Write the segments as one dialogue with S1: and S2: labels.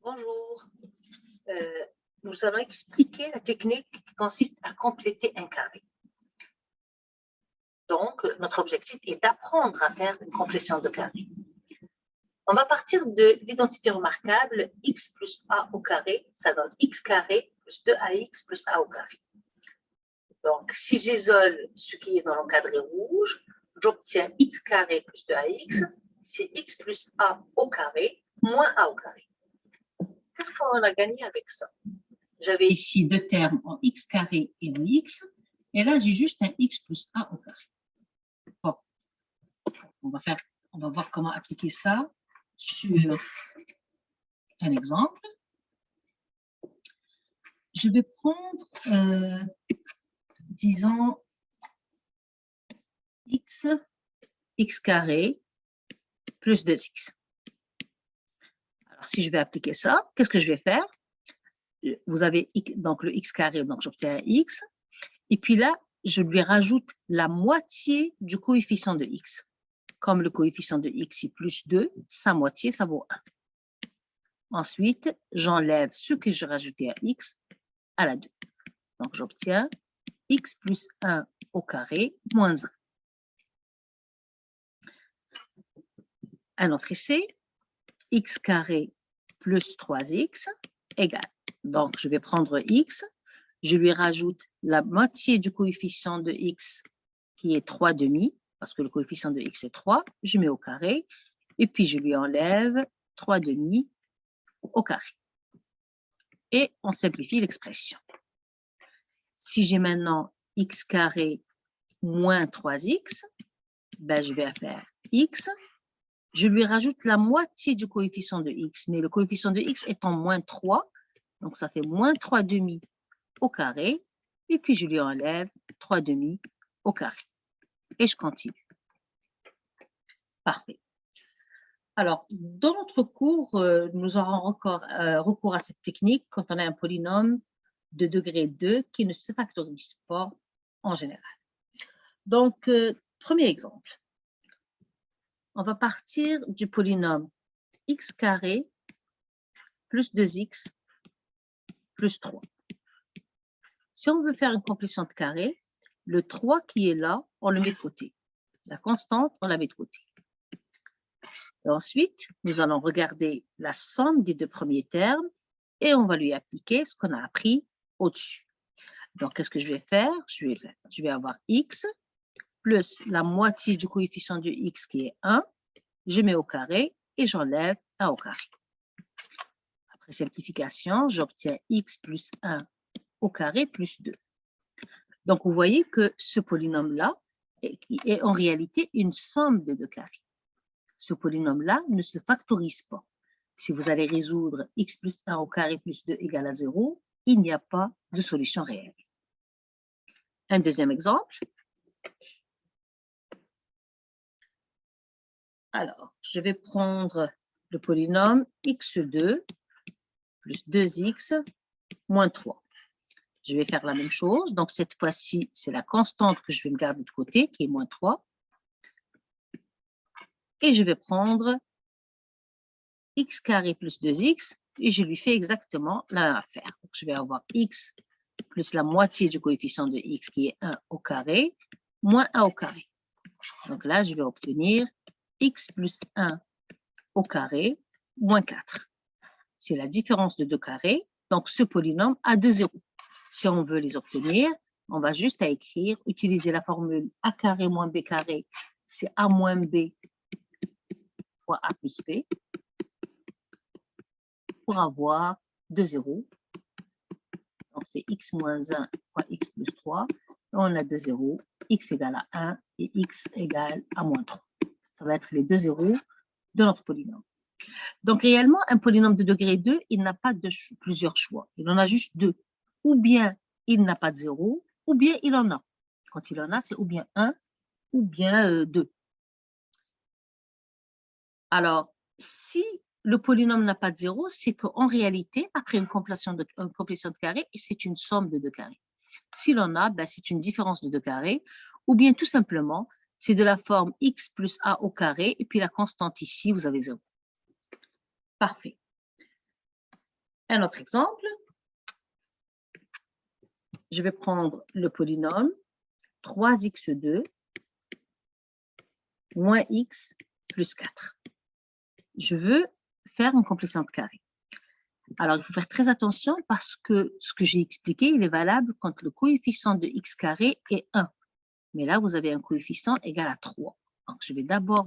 S1: Bonjour. Nous allons expliquer la technique qui consiste à compléter un carré. Donc, notre objectif est d'apprendre à faire une complétion de carré. On va partir de l'identité remarquable x plus a au carré, ça donne x carré plus 2ax plus a au carré. Donc, si j'isole ce qui est dans l'encadré rouge, j'obtiens x carré plus 2ax, c'est x plus a au carré moins a au carré. Qu'est-ce qu'on a gagné avec ça? J'avais ici deux termes en x carré et en x, et là j'ai juste un x plus a au carré. Bon, on va voir comment appliquer ça sur un exemple. Je vais prendre, disons, x carré plus 2x. Alors, si je vais appliquer ça, qu'est-ce que je vais faire? Vous avez donc le x carré, donc j'obtiens un x. Et puis là, je lui rajoute la moitié du coefficient de x. Comme le coefficient de x est plus 2, sa moitié, ça vaut 1. Ensuite, j'enlève ce que j'ai rajouté à x à la 2. Donc, j'obtiens x plus 1 au carré moins 1. Un autre essai, x carré plus 3x égale. Donc, je vais prendre x, je lui rajoute la moitié du coefficient de x qui est 3 demi, parce que le coefficient de x est 3, je mets au carré, et puis je lui enlève 3 demi au carré. Et on simplifie l'expression. Si j'ai maintenant x carré moins 3x, ben je vais faire x, je lui rajoute la moitié du coefficient de x, mais le coefficient de x étant moins 3, donc ça fait moins 3 demi au carré, et puis je lui enlève 3 demi au carré. Et je continue. Parfait. Alors, dans notre cours, nous aurons encore recours à cette technique quand on a un polynôme de degré 2 qui ne se factorise pas en général. Donc, premier exemple. On va partir du polynôme x carré plus 2x plus 3. Si on veut faire une complétion de carré, le 3 qui est là, on le met de côté. La constante, on la met de côté. Et ensuite, nous allons regarder la somme des deux premiers termes et on va lui appliquer ce qu'on a appris au-dessus. Donc, qu'est-ce que je vais faire? Je vais avoir x plus la moitié du coefficient de x qui est 1. Je mets au carré et j'enlève 1 au carré. Après simplification, j'obtiens x plus 1 au carré plus 2. Donc, vous voyez que ce polynôme-là est en réalité une somme de deux carrés. Ce polynôme-là ne se factorise pas. Si vous allez résoudre x plus 1 au carré plus 2 égale à 0, il n'y a pas de solution réelle. Un deuxième exemple. Alors, je vais prendre le polynôme x2 plus 2x moins 3. Je vais faire la même chose. Donc, cette fois-ci, c'est la constante que je vais me garder de côté, qui est moins 3. Et je vais prendre x carré plus 2x et je lui fais exactement la même affaire. Donc, je vais avoir x plus la moitié du coefficient de x qui est 1 au carré moins 1 au carré. Donc là, je vais obtenir x plus 1 au carré moins 4. C'est la différence de deux carrés. Donc, ce polynôme a deux zéros. Si on veut les obtenir, on va juste à écrire, utiliser la formule a carré moins b carré, c'est a moins b fois a plus b, pour avoir deux zéros. Donc, c'est x moins 1 fois x plus 3. On a deux zéros, x égale à 1 et x égale à moins 3. Ça va être les deux zéros de notre polynôme. Donc, réellement, un polynôme de degré 2, il n'a pas de plusieurs choix. Il en a juste deux. Ou bien il n'a pas de zéro, ou bien il en a. Quand il en a, c'est ou bien 1 ou bien 2. Alors, si le polynôme n'a pas de zéro, c'est qu'en réalité, après une complétion de carré, c'est une somme de deux carrés. S'il en a, ben, c'est une différence de deux carrés, ou bien tout simplement, c'est de la forme x plus a au carré, et puis la constante ici, vous avez 0. Parfait. Un autre exemple. Je vais prendre le polynôme 3x2 moins x plus 4. Je veux faire une complétion de carré. Alors, il faut faire très attention parce que ce que j'ai expliqué, il est valable quand le coefficient de x carré est 1. Mais là, vous avez un coefficient égal à 3. Donc, je vais d'abord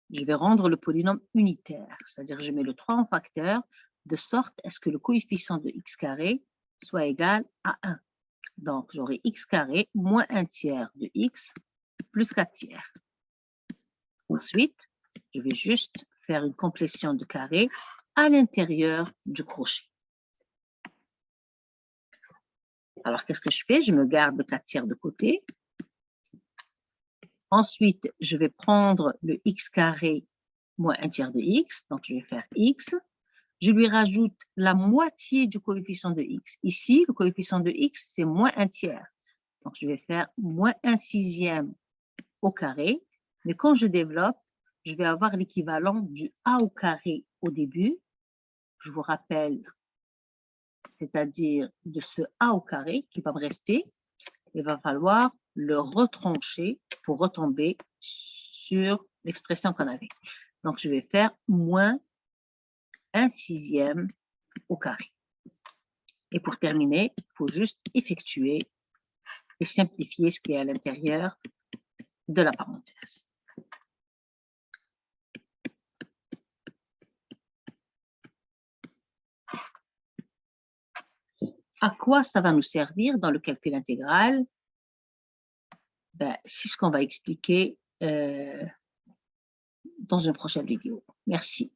S1: je vais rendre le polynôme unitaire, c'est-à-dire je mets le 3 en facteur, de sorte à ce que le coefficient de x carré soit égal à 1. Donc, j'aurai x carré moins 1 tiers de x plus 4 tiers. Ensuite, je vais juste faire une complétion de carré à l'intérieur du crochet. Alors, qu'est-ce que je fais? Je me garde le 4 tiers de côté. Ensuite, je vais prendre le x carré moins 1 tiers de x. Donc, je vais faire x. Je lui rajoute la moitié du coefficient de x. Ici, le coefficient de x, c'est moins 1 tiers. Donc, je vais faire moins 1 sixième au carré. Mais quand je développe, je vais avoir l'équivalent du a au carré au début. Je vous rappelle, c'est-à-dire de ce a au carré qui va me rester. Il va falloir le retrancher pour retomber sur l'expression qu'on avait. Donc, je vais faire moins 1 sixième au carré. Et pour terminer, il faut juste effectuer et simplifier ce qui est à l'intérieur de la parenthèse. À quoi ça va nous servir dans le calcul intégral? Ben, c'est ce qu'on va expliquer dans une prochaine vidéo. Merci.